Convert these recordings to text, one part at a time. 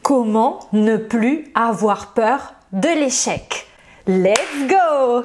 Comment ne plus avoir peur de l'échec? Let's go!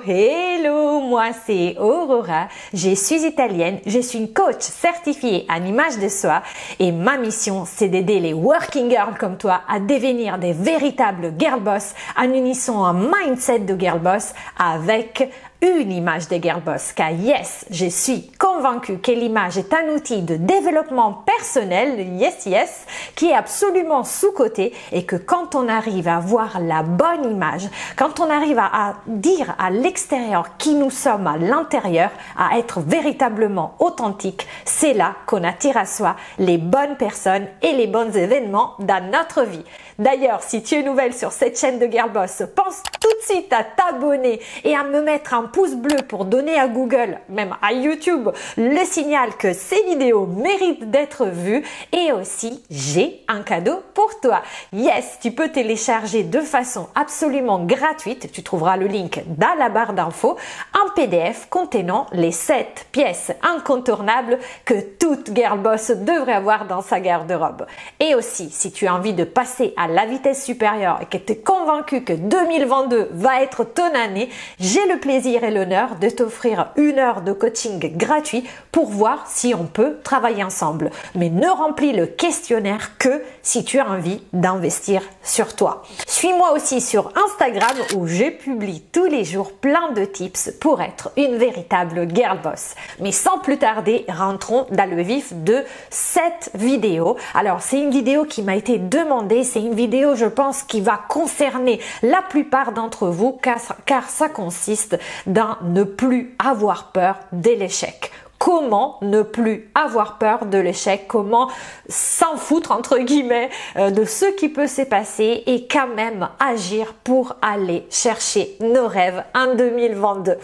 Hello, moi c'est Aurora, je suis italienne, je suis une coach certifiée en image de soi et ma mission c'est d'aider les working girls comme toi à devenir des véritables girl boss en unissant un mindset de girl boss avec une image de girl boss, car yes, je suis convaincue que l'image est un outil de développement personnel, yes, qui est absolument sous-coté et que quand on arrive à voir la bonne image, quand on arrive à dire à l'extérieur qui nous sommes à l'intérieur, à être véritablement authentique, c'est là qu'on attire à soi les bonnes personnes et les bons événements dans notre vie. D'ailleurs, si tu es nouvelle sur cette chaîne de Girl Boss, pense tout de suite à t'abonner et à me mettre un pouce bleu pour donner à Google, même à YouTube, le signal que ces vidéos méritent d'être vues. Et aussi, j'ai un cadeau pour toi. Yes, tu peux télécharger de façon absolument gratuite, tu trouveras le link dans la barre d'infos, un PDF contenant les 7 pièces incontournables que toute Girl Boss devrait avoir dans sa garde-robe. Et aussi, si tu as envie de passer à la vitesse supérieure et que tu es convaincu que 2022 va être ton année, j'ai le plaisir et l'honneur de t'offrir 1 heure de coaching gratuit pour voir si on peut travailler ensemble. Mais ne remplis le questionnaire que si tu as envie d'investir sur toi. Suis-moi aussi sur Instagram où je publie tous les jours plein de tips pour être une véritable girl boss. Mais sans plus tarder, rentrons dans le vif de cette vidéo. Alors, c'est une vidéo qui m'a été demandée, c'est une vidéo, je pense, qui va concerner la plupart d'entre vous car ça consiste dans ne plus avoir peur de l'échec. Comment ne plus avoir peur de l'échec, comment s'en foutre entre guillemets de ce qui peut se passer et quand même agir pour aller chercher nos rêves en 2022.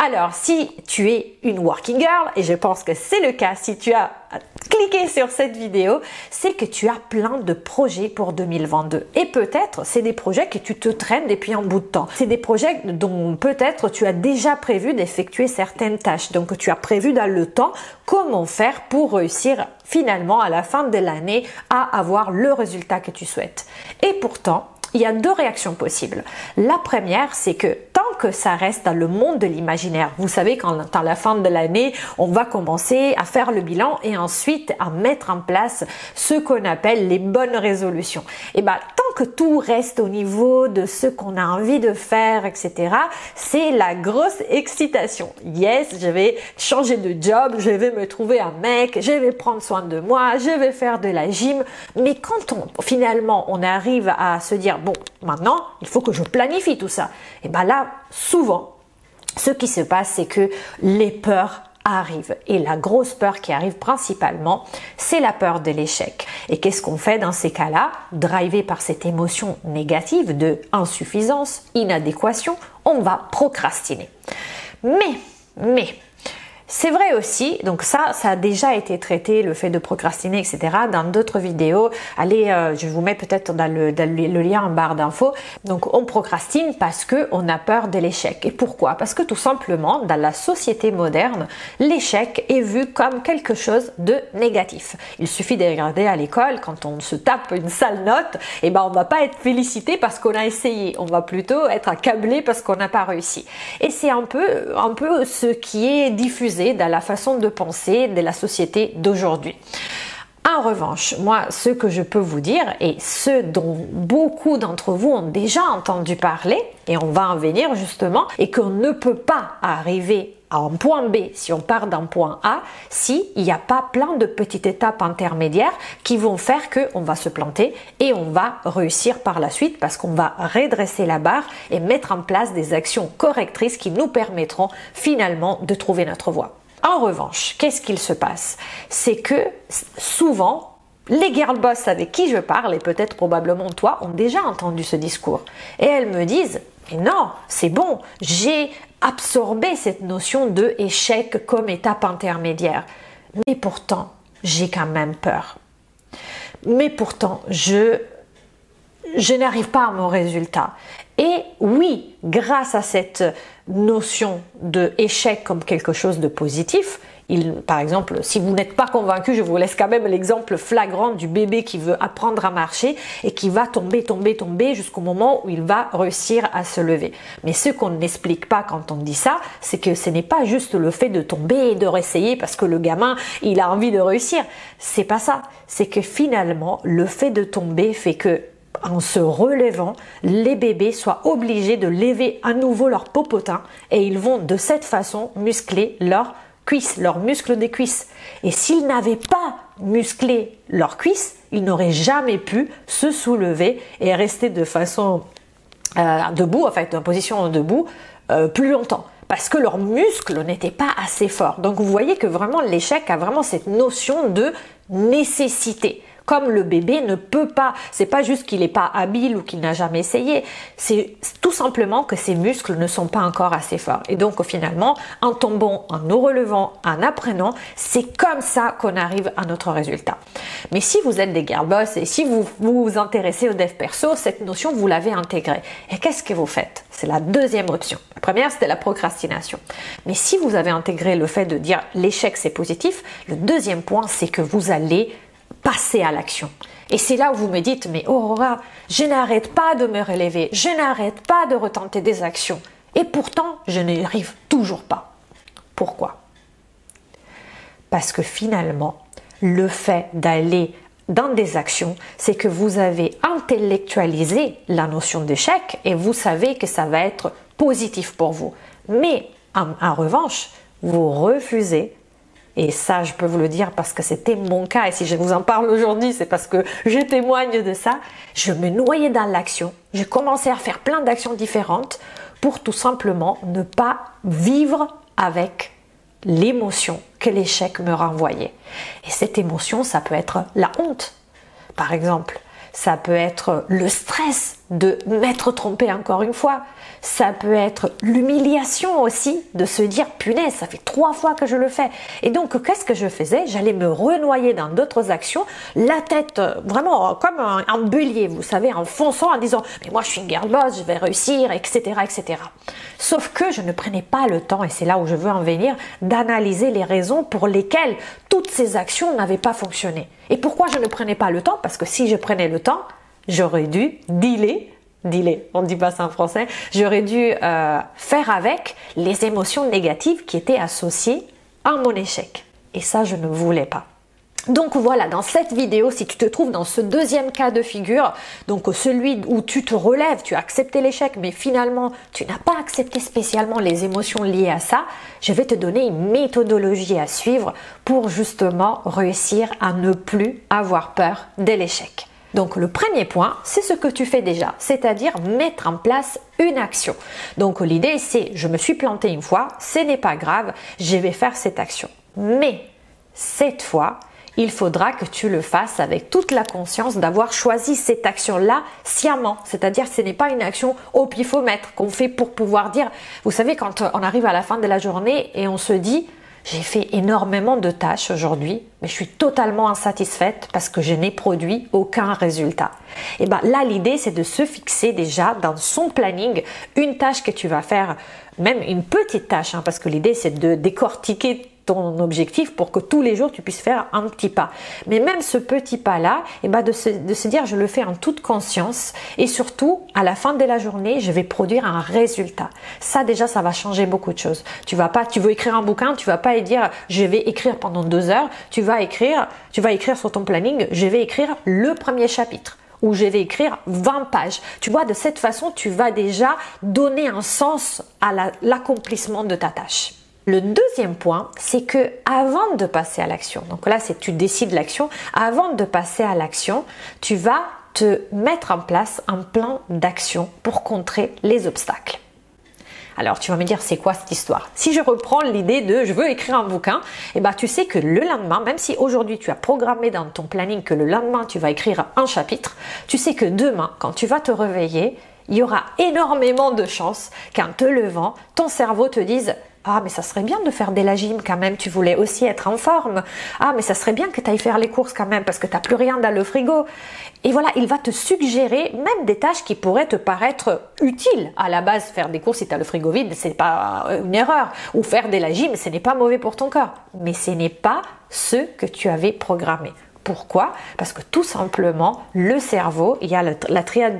Alors, si tu es une working girl, et je pense que c'est le cas si tu as cliqué sur cette vidéo, c'est que tu as plein de projets pour 2022. Et peut-être c'est des projets que tu te traînes depuis un bout de temps. C'est des projets dont peut-être tu as déjà prévu d'effectuer certaines tâches. Donc tu as prévu dans le temps comment faire pour réussir finalement à la fin de l'année à avoir le résultat que tu souhaites. Et pourtant, il y a 2 réactions possibles. La première, c'est que tant que ça reste dans le monde de l'imaginaire, vous savez qu'à la fin de l'année, on va commencer à faire le bilan et ensuite à mettre en place ce qu'on appelle les bonnes résolutions. Et bien, tant que tout reste au niveau de ce qu'on a envie de faire, etc., c'est la grosse excitation. Yes, je vais changer de job, je vais me trouver un mec, je vais prendre soin de moi, je vais faire de la gym. Mais quand finalement on arrive à se dire bon, maintenant, il faut que je planifie tout ça. Et bien là, souvent, ce qui se passe, c'est que les peurs arrivent. Et la grosse peur qui arrive principalement, c'est la peur de l'échec. Et qu'est-ce qu'on fait dans ces cas-là? Drivé par cette émotion négative de insuffisance, inadéquation, on va procrastiner. Mais, c'est vrai aussi, donc ça a déjà été traité, le fait de procrastiner, etc. dans d'autres vidéos. Allez, je vous mets peut-être dans le lien en barre d'infos. Donc, on procrastine parce qu'on a peur de l'échec. Et pourquoi? Parce que tout simplement, dans la société moderne, l'échec est vu comme quelque chose de négatif. Il suffit de regarder à l'école, quand on se tape une sale note, et ben on va pas être félicité parce qu'on a essayé. On va plutôt être accablé parce qu'on n'a pas réussi. Et c'est un peu ce qui est diffusé dans la façon de penser de la société d'aujourd'hui. En revanche, moi, ce que je peux vous dire et ce dont beaucoup d'entre vous ont déjà entendu parler, et on va en venir justement, et qu'on ne peut pas arriver à un point B si on part d'un point A, s'il n'y a pas plein de petites étapes intermédiaires qui vont faire qu'on va se planter et on va réussir par la suite parce qu'on va redresser la barre et mettre en place des actions correctrices qui nous permettront finalement de trouver notre voie. En revanche, qu'est-ce qu'il se passe? C'est que souvent, les girl boss avec qui je parle, et peut-être probablement toi, ont déjà entendu ce discours. Et elles me disent, mais non, c'est bon, j'ai absorbé cette notion de échec comme étape intermédiaire. Mais pourtant, j'ai quand même peur. Mais pourtant, je n'arrive pas à mon résultat. Et oui, grâce à cette notion de échec comme quelque chose de positif, Par exemple, si vous n'êtes pas convaincu, je vous laisse quand même l'exemple flagrant du bébé qui veut apprendre à marcher et qui va tomber jusqu'au moment où il va réussir à se lever. Mais ce qu'on n'explique pas quand on dit ça, c'est que ce n'est pas juste le fait de tomber et de réessayer parce que le gamin, il a envie de réussir. C'est pas ça. C'est que finalement, le fait de tomber fait que en se relevant, les bébés soient obligés de lever à nouveau leur popotin et ils vont de cette façon muscler leurs cuisses, leurs muscles des cuisses. Et s'ils n'avaient pas musclé leurs cuisses, ils n'auraient jamais pu se soulever et rester de façon debout, en fait, en position debout, plus longtemps. Parce que leurs muscles n'étaient pas assez forts. Donc vous voyez que vraiment l'échec a vraiment cette notion de nécessité. Comme le bébé ne peut pas, c'est pas juste qu'il n'est pas habile ou qu'il n'a jamais essayé, c'est tout simplement que ses muscles ne sont pas encore assez forts. Et donc finalement, en tombant, en nous relevant, en apprenant, c'est comme ça qu'on arrive à notre résultat. Mais si vous êtes des girl boss et si vous vous intéressez au dev perso, cette notion vous l'avez intégrée. Et qu'est-ce que vous faites? C'est la deuxième option. La première, c'était la procrastination. Mais si vous avez intégré le fait de dire l'échec c'est positif, le deuxième point, c'est que vous allez passer à l'action. Et c'est là où vous me dites, mais Aurora, je n'arrête pas de me relever, je n'arrête pas de retenter des actions. Et pourtant, je n'y arrive toujours pas. Pourquoi? Parce que finalement, le fait d'aller dans des actions, c'est que vous avez intellectualisé la notion d'échec et vous savez que ça va être positif pour vous. Mais en revanche, vous refusez. Et ça, je peux vous le dire parce que c'était mon cas. Et si je vous en parle aujourd'hui, c'est parce que je témoigne de ça. Je me noyais dans l'action. J'ai commencé à faire plein d'actions différentes pour tout simplement ne pas vivre avec l'émotion que l'échec me renvoyait. Et cette émotion, ça peut être la honte, par exemple. Ça peut être le stress de m'être trompé encore une fois. Ça peut être l'humiliation aussi de se dire punaise, ça fait 3 fois que je le fais. Et donc qu'est-ce que je faisais? J'allais me renoyer dans d'autres actions, la tête vraiment comme un bélier, vous savez, en fonçant, en disant mais moi je suis une girl boss, je vais réussir, etc., etc. Sauf que je ne prenais pas le temps, et c'est là où je veux en venir, d'analyser les raisons pour lesquelles toutes ces actions n'avaient pas fonctionné. Et pourquoi je ne prenais pas le temps? Parce que si je prenais le temps, j'aurais dû dealer, on ne dit pas ça en français, j'aurais dû faire avec les émotions négatives qui étaient associées à mon échec. Et ça, je ne voulais pas. Donc voilà, dans cette vidéo, si tu te trouves dans ce deuxième cas de figure, donc celui où tu te relèves, tu as accepté l'échec, mais finalement, tu n'as pas accepté spécialement les émotions liées à ça, je vais te donner une méthodologie à suivre pour justement réussir à ne plus avoir peur de l'échec. Donc le premier point, c'est ce que tu fais déjà, c'est-à-dire mettre en place une action. Donc l'idée c'est, je me suis planté une fois, ce n'est pas grave, je vais faire cette action. Mais cette fois, il faudra que tu le fasses avec toute la conscience d'avoir choisi cette action-là sciemment. C'est-à-dire ce n'est pas une action au pifomètre qu'on fait pour pouvoir dire, vous savez quand on arrive à la fin de la journée et on se dit j'ai fait énormément de tâches aujourd'hui, mais je suis totalement insatisfaite parce que je n'ai produit aucun résultat. Et bien là, l'idée, c'est de se fixer déjà dans son planning une tâche que tu vas faire, même une petite tâche, parce que l'idée, c'est de décortiquer ton objectif pour que tous les jours tu puisses faire un petit pas. Mais même ce petit pas-là, de se dire je le fais en toute conscience et surtout à la fin de la journée, je vais produire un résultat. Ça déjà, ça va changer beaucoup de choses. Tu veux écrire un bouquin, tu vas pas dire je vais écrire pendant 2 heures, tu vas écrire sur ton planning, je vais écrire le premier chapitre. Ou je vais écrire 20 pages. Tu vois, de cette façon, tu vas déjà donner un sens à l'accomplissement de ta tâche. Le deuxième point, c'est que avant de passer à l'action, donc là c'est tu décides l'action, avant de passer à l'action, tu vas te mettre en place un plan d'action pour contrer les obstacles. Alors tu vas me dire c'est quoi cette histoire? Si je reprends l'idée de je veux écrire un bouquin, tu sais que le lendemain, même si aujourd'hui tu as programmé dans ton planning que le lendemain tu vas écrire un chapitre, tu sais que demain quand tu vas te réveiller, il y aura énormément de chances qu'en te levant, ton cerveau te dise Ah, mais ça serait bien de faire de la gym quand même, tu voulais aussi être en forme. Ah, mais ça serait bien que tu ailles faire les courses quand même parce que tu n'as plus rien dans le frigo. Et voilà, il va te suggérer même des tâches qui pourraient te paraître utiles. À la base, faire des courses si tu as le frigo vide, c'est pas une erreur. Ou faire de la gym, ce n'est pas mauvais pour ton corps. Mais ce n'est pas ce que tu avais programmé. Pourquoi? Parce que tout simplement, le cerveau, il y a la triade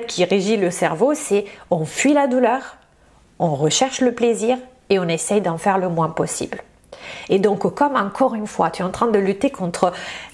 qui régit le cerveau, c'est on fuit la douleur, on recherche le plaisir et on essaye d'en faire le moins possible. Et donc, comme encore une fois, tu es en train de lutter contre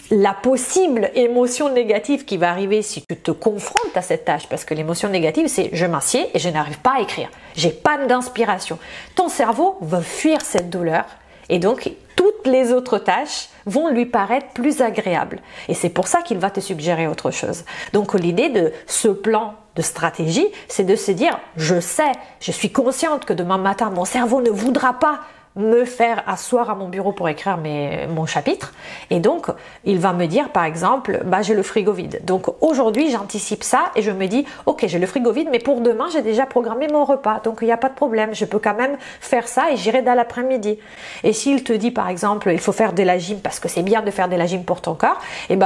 la possible émotion négative qui va arriver si tu te confrontes à cette tâche, parce que l'émotion négative, c'est je m'assieds et je n'arrive pas à écrire. J'ai pas d'inspiration. Ton cerveau veut fuir cette douleur et donc toutes les autres tâches vont lui paraître plus agréables. Et c'est pour ça qu'il va te suggérer autre chose. Donc l'idée de ce plan de stratégie, c'est de se dire, je sais, je suis consciente que demain matin, mon cerveau ne voudra pas me faire asseoir à mon bureau pour écrire mon chapitre. Et donc, il va me dire, par exemple, j'ai le frigo vide. Donc, aujourd'hui, j'anticipe ça et je me dis, ok, j'ai le frigo vide, mais pour demain, j'ai déjà programmé mon repas. Donc, il n'y a pas de problème. Je peux quand même faire ça et j'irai dans l'après-midi. Et s'il te dit, par exemple, il faut faire de la gym parce que c'est bien de faire de la gym pour ton corps,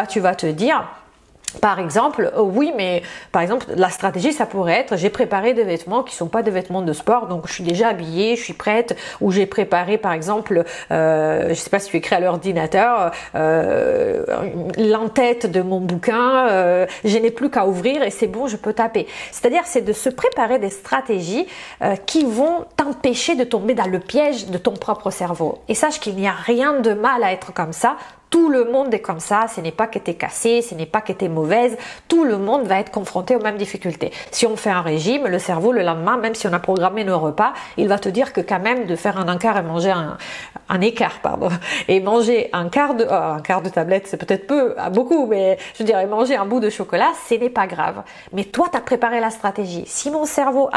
tu vas te dire, par exemple, oui, mais par exemple, la stratégie, ça pourrait être, j'ai préparé des vêtements qui sont pas des vêtements de sport, donc je suis déjà habillée, je suis prête, ou j'ai préparé, par exemple, je sais pas si tu écris à l'ordinateur, l'entête de mon bouquin, je n'ai plus qu'à ouvrir et c'est bon, je peux taper. C'est-à-dire, c'est de se préparer des stratégies qui vont t'empêcher de tomber dans le piège de ton propre cerveau. Et sache qu'il n'y a rien de mal à être comme ça. Tout le monde est comme ça, ce n'est pas que tu es cassée, ce n'est pas que tu es mauvaise, tout le monde va être confronté aux mêmes difficultés. Si on fait un régime, le cerveau le lendemain, même si on a programmé nos repas, il va te dire que quand même de faire un encart et manger un écart, et manger un quart de tablette, c'est peut-être beaucoup, mais je dirais manger un bout de chocolat, ce n'est pas grave. Mais toi, tu as préparé la stratégie. Si mon cerveau,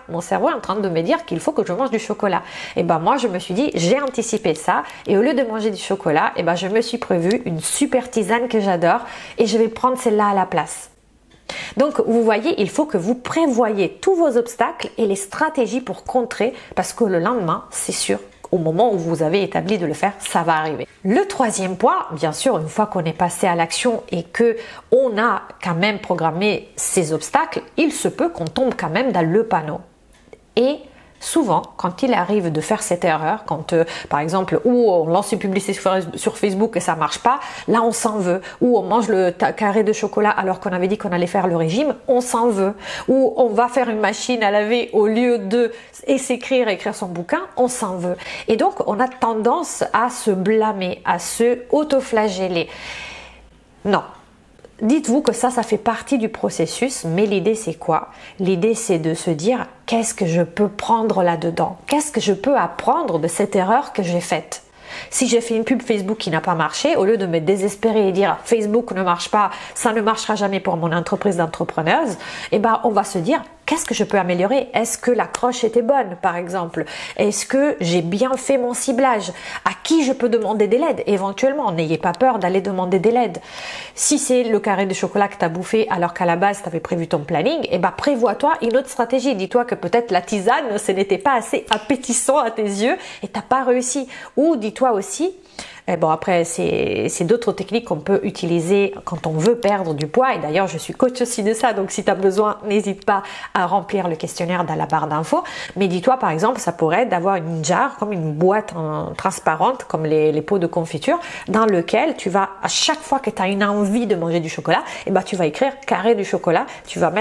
mon cerveau est en train de me dire qu'il faut que je mange du chocolat, moi je me suis dit, j'ai anticipé ça, et au lieu de manger du chocolat, je me suis prévu une super tisane que j'adore et je vais prendre celle-là à la place. Donc vous voyez, il faut que vous prévoyez tous vos obstacles et les stratégies pour contrer, parce que le lendemain, c'est sûr, au moment où vous avez établi de le faire, ça va arriver. Le troisième point, bien sûr, une fois qu'on est passé à l'action et que on a quand même programmé ces obstacles, il se peut qu'on tombe quand même dans le panneau. Et souvent, quand il arrive de faire cette erreur, quand par exemple, ou on lance une publicité sur Facebook et ça marche pas, là on s'en veut. Ou on mange le carré de chocolat alors qu'on avait dit qu'on allait faire le régime, on s'en veut. Ou on va faire une machine à laver au lieu de écrire son bouquin, on s'en veut. Et donc on a tendance à se blâmer, à se autoflageller. Non. Dites-vous que ça fait partie du processus, mais l'idée c'est quoi? L'idée c'est de se dire, qu'est-ce que je peux prendre là-dedans? Qu'est-ce que je peux apprendre de cette erreur que j'ai faite? Si j'ai fait une pub Facebook qui n'a pas marché, au lieu de me désespérer et dire Facebook ne marche pas, ça ne marchera jamais pour mon entreprise d'entrepreneuse, on va se dire, qu'est-ce que je peux améliorer? Est-ce que l'accroche était bonne, par exemple? Est-ce que j'ai bien fait mon ciblage? À qui je peux demander de l'aide? Éventuellement, n'ayez pas peur d'aller demander de l'aide. Si c'est le carré de chocolat que tu as bouffé alors qu'à la base tu avais prévu ton planning, prévois-toi une autre stratégie. Dis-toi que peut-être la tisane, ce n'était pas assez appétissant à tes yeux et tu n'as pas réussi. Ou dis-toi aussi, après, c'est d'autres techniques qu'on peut utiliser quand on veut perdre du poids. Et d'ailleurs, je suis coach aussi de ça. Donc, si tu as besoin, n'hésite pas à remplir le questionnaire dans la barre d'infos. Mais dis-toi, par exemple, ça pourrait être d'avoir une jarre, comme une boîte transparente, comme les pots de confiture, dans lequel tu vas, à chaque fois que tu as une envie de manger du chocolat, tu vas écrire carré du chocolat. Tu vas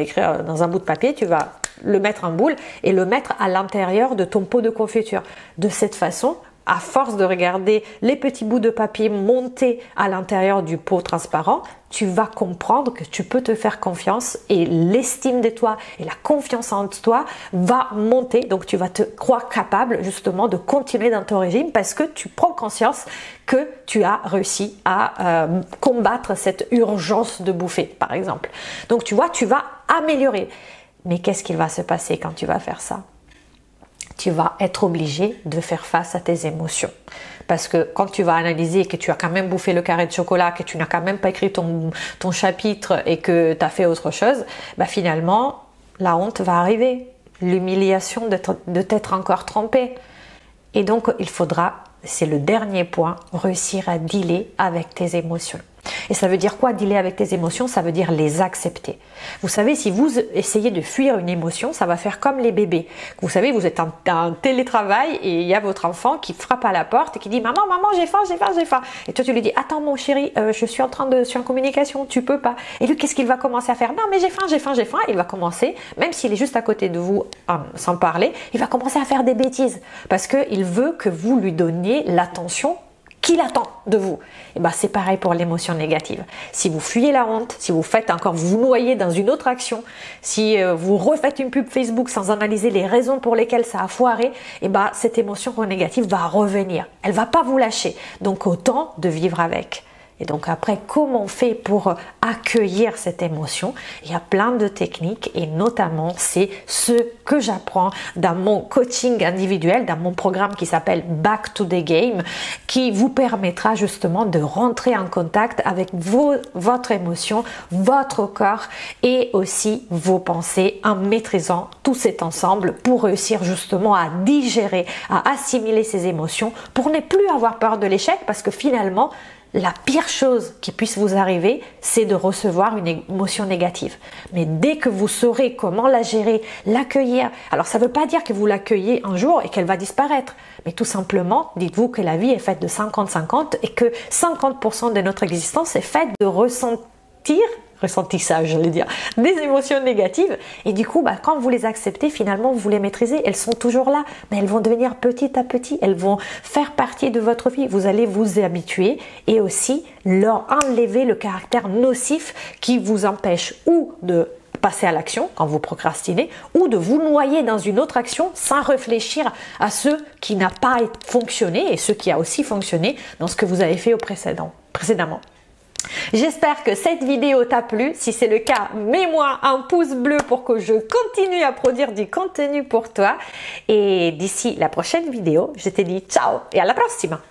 écrire dans un bout de papier, tu vas le mettre en boule et le mettre à l'intérieur de ton pot de confiture. De cette façon, à force de regarder les petits bouts de papier monter à l'intérieur du pot transparent, tu vas comprendre que tu peux te faire confiance et l'estime de toi et la confiance en toi va monter. Donc, tu vas te croire capable justement de continuer dans ton régime parce que tu prends conscience que tu as réussi à combattre cette urgence de bouffer, par exemple. Donc, tu vois, tu vas améliorer. Mais qu'est-ce qu'il va se passer quand tu vas faire ça? Tu vas être obligé de faire face à tes émotions. Parce que quand tu vas analyser que tu as quand même bouffé le carré de chocolat, que tu n'as quand même pas écrit ton chapitre et que tu as fait autre chose, finalement, la honte va arriver. l'humiliation de t'être encore trompé. Et donc, il faudra, c'est le dernier point, réussir à dealer avec tes émotions. Et ça veut dire quoi, dealer avec tes émotions? Ça veut dire les accepter. Vous savez, si vous essayez de fuir une émotion, ça va faire comme les bébés. Vous savez, vous êtes en télétravail et il y a votre enfant qui frappe à la porte et qui dit « Maman, maman, j'ai faim, j'ai faim, j'ai faim ». Et toi, tu lui dis « Attends, mon chéri, je suis en communication, tu peux pas ». Et lui, qu'est-ce qu'il va commencer à faire? « Non, mais j'ai faim, j'ai faim, j'ai faim ». Il va commencer, même s'il est juste à côté de vous, sans parler, il va commencer à faire des bêtises parce qu'il veut que vous lui donniez l'attention qu'il attend de vous. Et ben c'est pareil pour l'émotion négative. Si vous fuyez la honte, si vous faites encore, vous vous noyez dans une autre action, si vous refaites une pub Facebook sans analyser les raisons pour lesquelles ça a foiré, et ben cette émotion négative va revenir. Elle va pas vous lâcher. Donc autant de vivre avec. Et donc après, comment on fait pour accueillir cette émotion? Il y a plein de techniques et notamment c'est ce que j'apprends dans mon coaching individuel, dans mon programme qui s'appelle Back to the Game, qui vous permettra justement de rentrer en contact avec votre émotion, votre corps et aussi vos pensées en maîtrisant tout cet ensemble pour réussir justement à digérer, à assimiler ces émotions, pour ne plus avoir peur de l'échec parce que finalement, la pire chose qui puisse vous arriver, c'est de recevoir une émotion négative. Mais dès que vous saurez comment la gérer, l'accueillir, alors ça ne veut pas dire que vous l'accueillez un jour et qu'elle va disparaître, mais tout simplement, dites-vous que la vie est faite de 50-50 et que 50% de notre existence est faite de ressentissage, j'allais dire, des émotions négatives. Et du coup, quand vous les acceptez, finalement, vous les maîtrisez. Elles sont toujours là, mais elles vont devenir petit à petit. Elles vont faire partie de votre vie. Vous allez vous habituer et aussi leur enlever le caractère nocif qui vous empêche ou de passer à l'action quand vous procrastinez ou de vous noyer dans une autre action sans réfléchir à ce qui n'a pas fonctionné et ce qui a aussi fonctionné dans ce que vous avez fait précédemment. J'espère que cette vidéo t'a plu. Si c'est le cas, mets-moi un pouce bleu pour que je continue à produire du contenu pour toi. Et d'ici la prochaine vidéo, je te dis ciao et à la prossima!